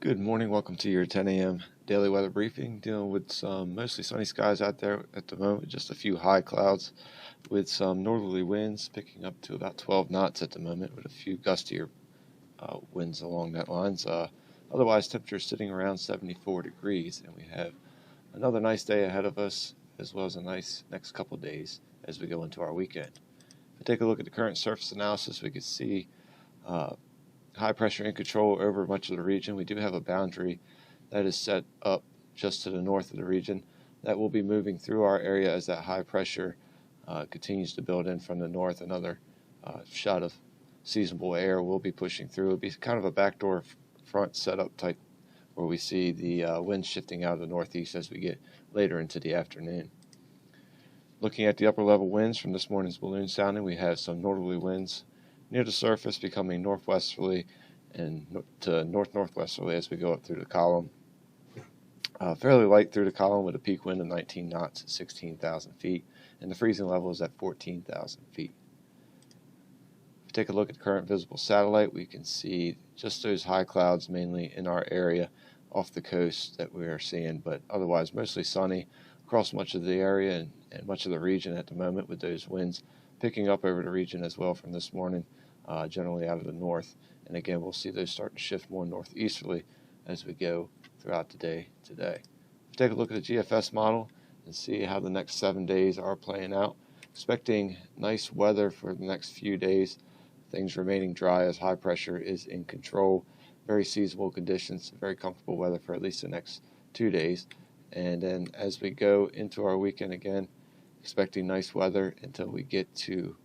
Good morning. Welcome to your 10 a.m. daily weather briefing. Dealing with some mostly sunny skies out there at the moment, just a few high clouds with some northerly winds picking up to about 12 knots at the moment with a few gustier winds along that lines. Otherwise, temperatures sitting around 74 degrees, and we have another nice day ahead of us as well as a nice next couple of days as we go into our weekend. If we take a look at the current surface analysis, we can see high pressure in control over much of the region. We do have a boundary that is set up just to the north of the region that will be moving through our area as that high pressure continues to build in from the north. Another shot of seasonable air will be pushing through. It'll be kind of a backdoor front setup type where we see the wind shifting out of the northeast as we get later into the afternoon. Looking at the upper level winds from this morning's balloon sounding, we have some northerly winds near the surface becoming northwesterly and to north-northwesterly as we go up through the column. Fairly light through the column with a peak wind of 19 knots at 16,000 feet, and the freezing level is at 14,000 feet. If we take a look at the current visible satellite, we can see just those high clouds mainly in our area off the coast that we are seeing, but otherwise mostly sunny across much of the area and much of the region at the moment, with those winds picking up over the region as well from this morning, generally out of the north. And again, we'll see those start to shift more northeasterly as we go throughout the day today. Take a look at the GFS model and see how the next 7 days are playing out. Expecting nice weather for the next few days, things remaining dry as high pressure is in control. Very seasonable conditions, very comfortable weather for at least the next 2 days. And then as we go into our weekend again, expecting nice weather until we get to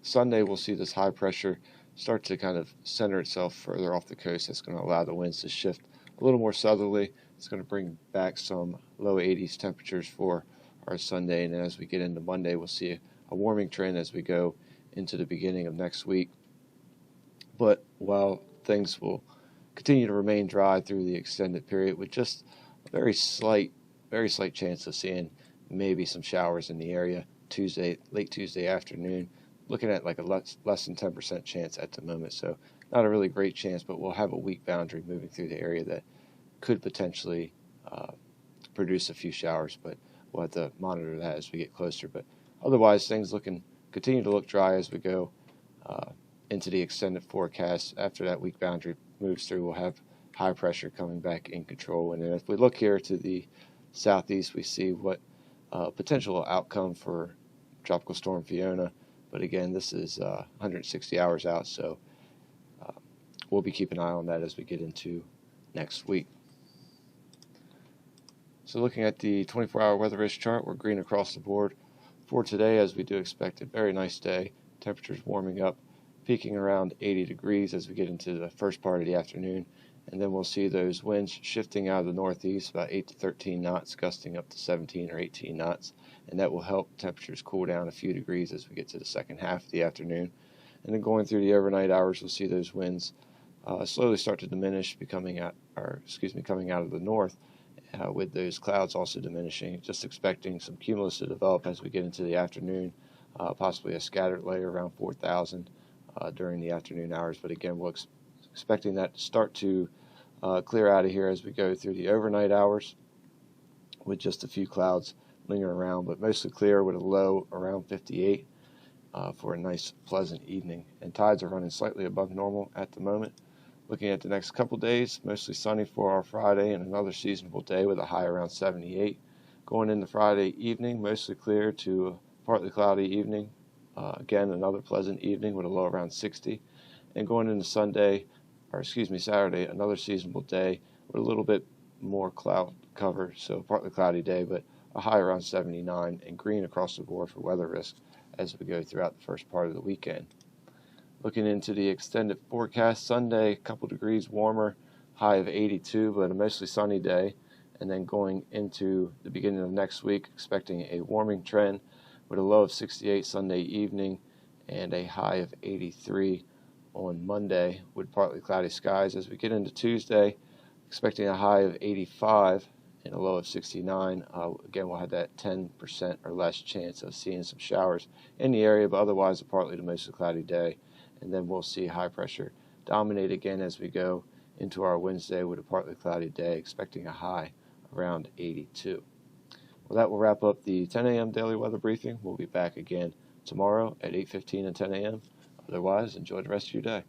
Sunday. We'll see this high pressure start to kind of center itself further off the coast. That's going to allow the winds to shift a little more southerly. It's going to bring back some low 80s temperatures for our Sunday, and as we get into Monday, we'll see a warming trend as we go into the beginning of next week. But while things will continue to remain dry through the extended period, with just a very slight chance of seeing maybe some showers in the area late Tuesday afternoon, looking at like a less than 10% chance at the moment. So not a really great chance, but we'll have a weak boundary moving through the area that could potentially produce a few showers, but we'll have to monitor that as we get closer. But otherwise, things continue to look dry as we go into the extended forecast. After that weak boundary moves through, we'll have high pressure coming back in control. And then if we look here to the southeast, we see what potential outcome for Tropical Storm Fiona. But again, this is 160 hours out, so we'll be keeping an eye on that as we get into next week. So looking at the 24-hour weather risk chart, we're green across the board for today, as we do expect a very nice day. Temperatures warming up, peaking around 80 degrees as we get into the first part of the afternoon. And then we'll see those winds shifting out of the northeast, about 8 to 13 knots, gusting up to 17 or 18 knots. And that will help temperatures cool down a few degrees as we get to the second half of the afternoon. And then going through the overnight hours, we'll see those winds slowly start to diminish, coming out of the north, with those clouds also diminishing. Just expecting some cumulus to develop as we get into the afternoon, possibly a scattered layer around 4,000 during the afternoon hours. But again, we're expecting that to start to clear out of here as we go through the overnight hours, with just a few clouds lingering around, but mostly clear with a low around 58 for a nice, pleasant evening. And tides are running slightly above normal at the moment. Looking at the next couple days, mostly sunny for our Friday and another seasonable day with a high around 78. Going into Friday evening, mostly clear to a partly cloudy evening. Again, another pleasant evening with a low around 60. And going into Saturday, another seasonable day with a little bit more cloud cover, so partly cloudy day, but a high around 79, and green across the board for weather risk as we go throughout the first part of the weekend. Looking into the extended forecast, Sunday, a couple degrees warmer, high of 82, but a mostly sunny day. And then going into the beginning of next week, expecting a warming trend with a low of 68 Sunday evening and a high of 83 on Monday with partly cloudy skies. As we get into Tuesday, expecting a high of 85 and a low of 69. Again, we'll have that 10% or less chance of seeing some showers in the area, but otherwise a partly to mostly cloudy day. And then we'll see high pressure dominate again as we go into our Wednesday with a partly cloudy day, expecting a high around 82. Well, that will wrap up the 10 a.m. daily weather briefing. We'll be back again tomorrow at 8:15 and 10 a.m. Otherwise, enjoy the rest of your day.